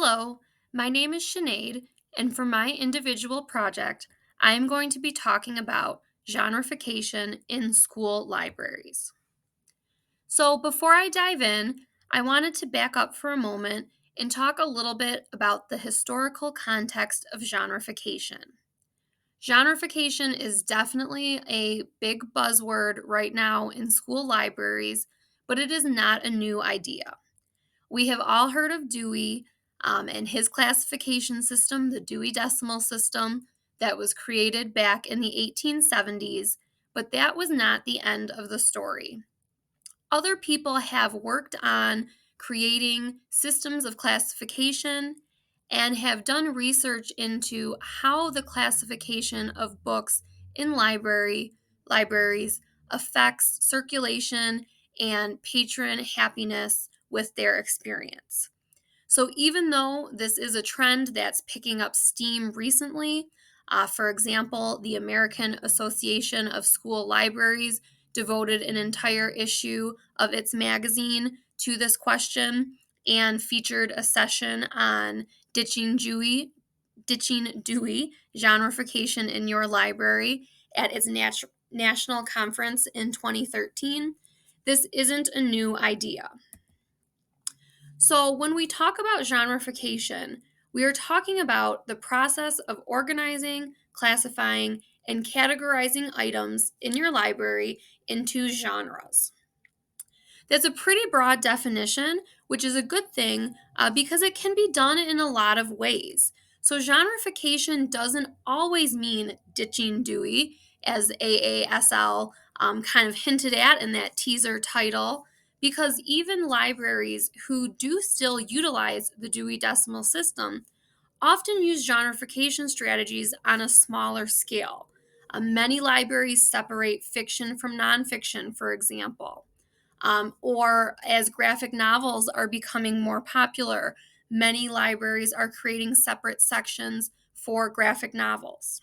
Hello, my name is Sinead, and for my individual project, I am going to be talking about genrefication in school libraries. So, before I dive in, I wanted to back up for a moment and talk a little bit about the historical context of genrefication. Genrefication is definitely a big buzzword right now in school libraries, but it is not a new idea. We have all heard of Dewey and his classification system, the Dewey Decimal System, that was created back in the 1870s, but that was not the end of the story. Other people have worked on creating systems of classification and have done research into how the classification of books in libraries affects circulation and patron happiness with their experience. So, even though this is a trend that's picking up steam recently, for example, the American Association of School Libraries devoted an entire issue of its magazine to this question and featured a session on ditching Dewey, genrefication in your library at its national conference in 2013. This isn't a new idea. So, when we talk about genrefication, we are talking about the process of organizing, classifying, and categorizing items in your library into genres. That's a pretty broad definition, which is a good thing because it can be done in a lot of ways. So, genrefication doesn't always mean ditching Dewey, as AASL kind of hinted at in that teaser title, because even libraries who do still utilize the Dewey Decimal System often use genrefication strategies on a smaller scale. Many libraries separate fiction from nonfiction, for example. Or as graphic novels are becoming more popular, many libraries are creating separate sections for graphic novels.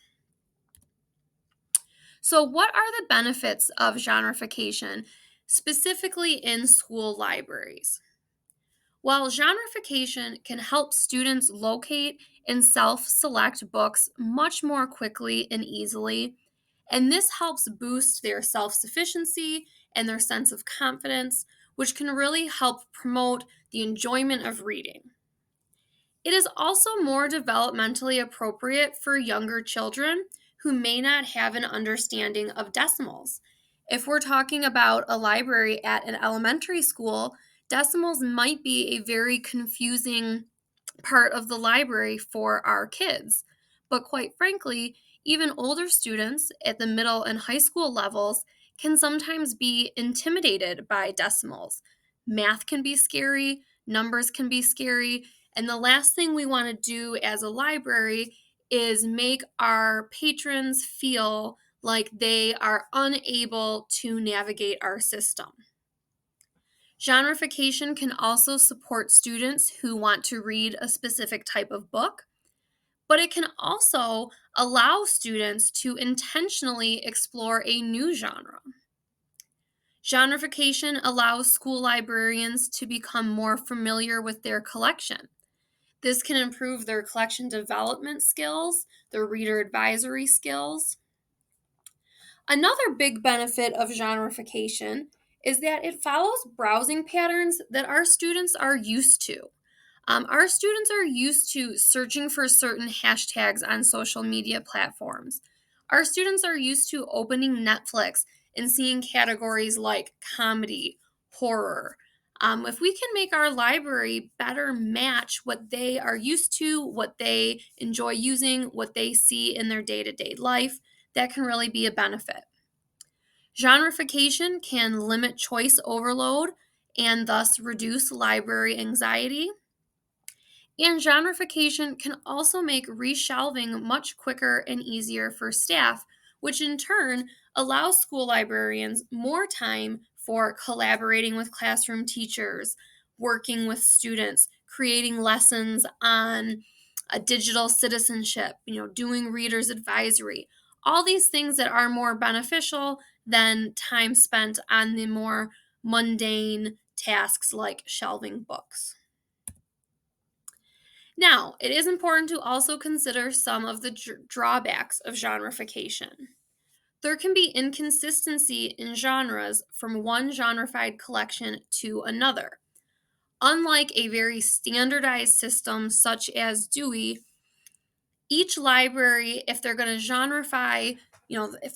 So, what are the benefits of genrefication, specifically in school libraries? While genrefication can help students locate and self select books much more quickly and easily, and this helps boost their self sufficiency and their sense of confidence, which can really help promote the enjoyment of reading. It is also more developmentally appropriate for younger children who may not have an understanding of decimals. If we're talking about a library at an elementary school, decimals might be a very confusing part of the library for our kids. But quite frankly, even older students at the middle and high school levels can sometimes be intimidated by decimals. Math can be scary, numbers can be scary, and the last thing we want to do as a library is make our patrons feel like they are unable to navigate our system. Genrefication can also support students who want to read a specific type of book, but it can also allow students to intentionally explore a new genre. Genrefication allows school librarians to become more familiar with their collection. This can improve their collection development skills, their reader advisory skills. Another big benefit of genrefication is that it follows browsing patterns that our students are used to. Our students are used to searching for certain hashtags on social media platforms. Our students are used to opening Netflix and seeing categories like comedy, horror. If we can make our library better match what they are used to, what they enjoy using, what they see in their day to day life, that can really be a benefit. Genrefication can limit choice overload and thus reduce library anxiety. And genrefication can also make reshelving much quicker and easier for staff, which in turn allows school librarians more time for collaborating with classroom teachers, working with students, creating lessons on a digital citizenship, doing readers advisory. All these things that are more beneficial than time spent on the more mundane tasks like shelving books. Now, it is important to also consider some of the drawbacks of genrefication. There can be inconsistency in genres from one genrefied collection to another. Unlike a very standardized system such as Dewey, each library, if they're going to genreify,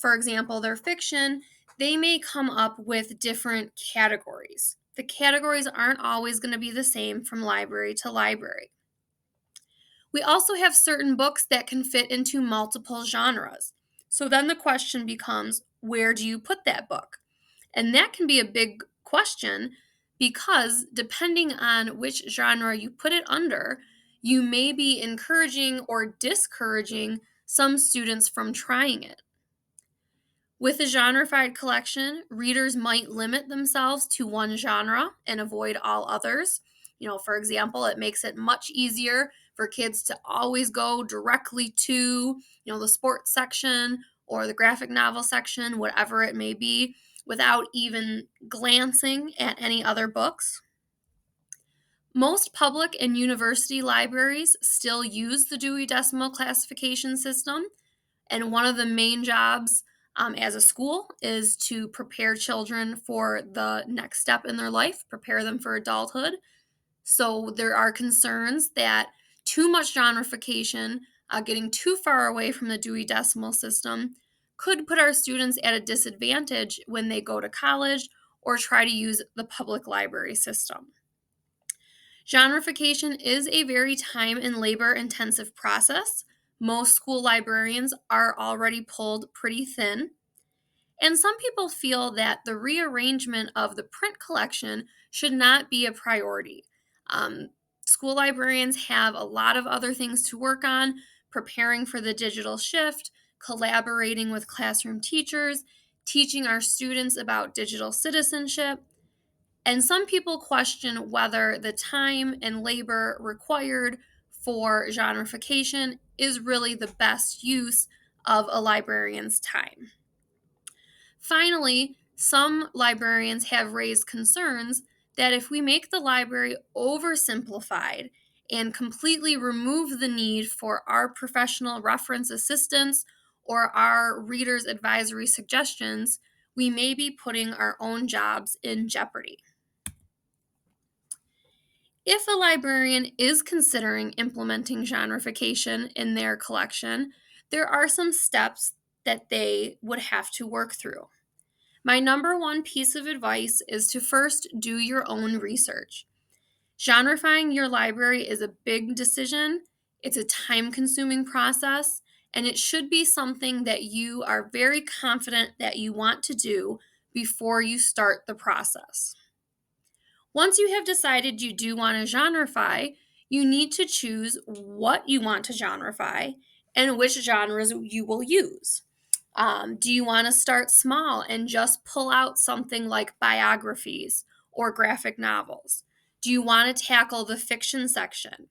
for example, their fiction, they may come up with different categories. The categories aren't always going to be the same from library to library. We also have certain books that can fit into multiple genres. So then the question becomes, where do you put that book? And that can be a big question because depending on which genre you put it under, you may be encouraging or discouraging some students from trying it. With a genrefied collection, readers might limit themselves to one genre and avoid all others. For example, it makes it much easier for kids to always go directly to, the sports section or the graphic novel section, whatever it may be, without even glancing at any other books. Most public and university libraries still use the Dewey Decimal Classification System, and one of the main jobs as a school is to prepare children for the next step in their life, prepare them for adulthood. So there are concerns that too much genrefication, getting too far away from the Dewey Decimal System, could put our students at a disadvantage when they go to college or try to use the public library system. Genrefication is a very time and labor intensive process. Most school librarians are already pulled pretty thin. And some people feel that the rearrangement of the print collection should not be a priority. Um, School librarians have a lot of other things to work on, preparing for the digital shift, collaborating with classroom teachers, teaching our students about digital citizenship. And some people question whether the time and labor required for genrefication is really the best use of a librarian's time. Finally, some librarians have raised concerns that if we make the library oversimplified and completely remove the need for our professional reference assistance or our readers' advisory suggestions, we may be putting our own jobs in jeopardy. If a librarian is considering implementing genrefication in their collection, there are some steps that they would have to work through. My number one piece of advice is to first do your own research. Genrefying your library is a big decision, it's a time consuming process, and it should be something that you are very confident that you want to do before you start the process. Once you have decided you do want to genrefy, you need to choose what you want to genrefy and which genres you will use. Do you want to start small and just pull out something like biographies or graphic novels? Do you want to tackle the fiction section?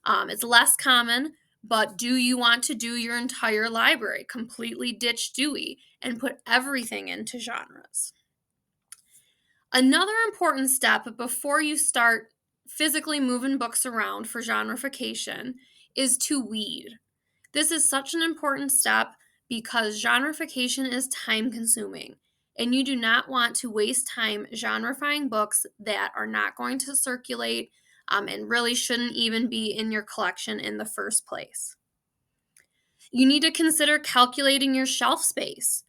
It's less common, but do you want to do your entire library, completely ditch Dewey, and put everything into genres? Another important step before you start physically moving books around for genrefication is to weed. This is such an important step because genrefication is time consuming, and you do not want to waste time genrefying books that are not going to circulate and really shouldn't even be in your collection in the first place. You need to consider calculating your shelf space.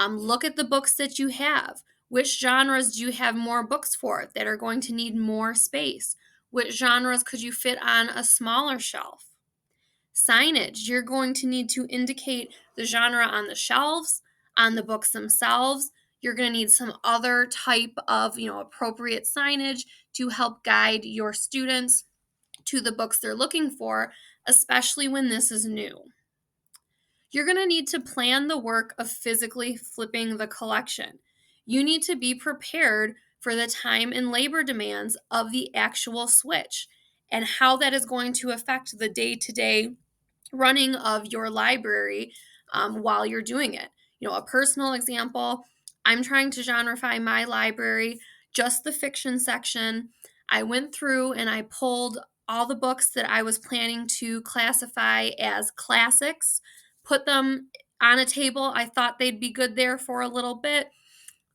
Look at the books that you have. Which genres do you have more books for that are going to need more space? Which genres could you fit on a smaller shelf? Signage, you're going to need to indicate the genre on the shelves, on the books themselves. You're going to need some other type of, appropriate signage to help guide your students to the books they're looking for, especially when this is new. You're going to need to plan the work of physically flipping the collection. You need to be prepared for the time and labor demands of the actual switch and how that is going to affect the day-to-day running of your library while you're doing it. A personal example, I'm trying to genrefy my library, just the fiction section. I went through and I pulled all the books that I was planning to classify as classics, put them on a table. I thought they'd be good there for a little bit.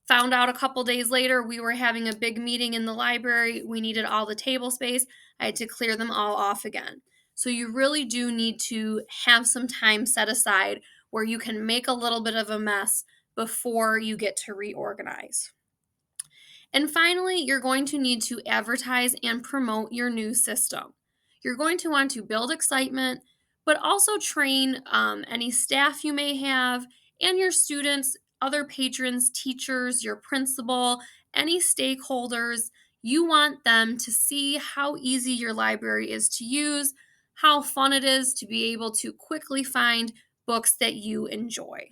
Found out a couple days later we were having a big meeting in the library. We needed all the table space. I had to clear them all off again. So you really do need to have some time set aside where you can make a little bit of a mess before you get to reorganize. And finally, you're going to need to advertise and promote your new system. You're going to want to build excitement, but also train any staff you may have and your students, other patrons, teachers, your principal, any stakeholders. You want them to see how easy your library is to use, how fun it is to be able to quickly find books that you enjoy.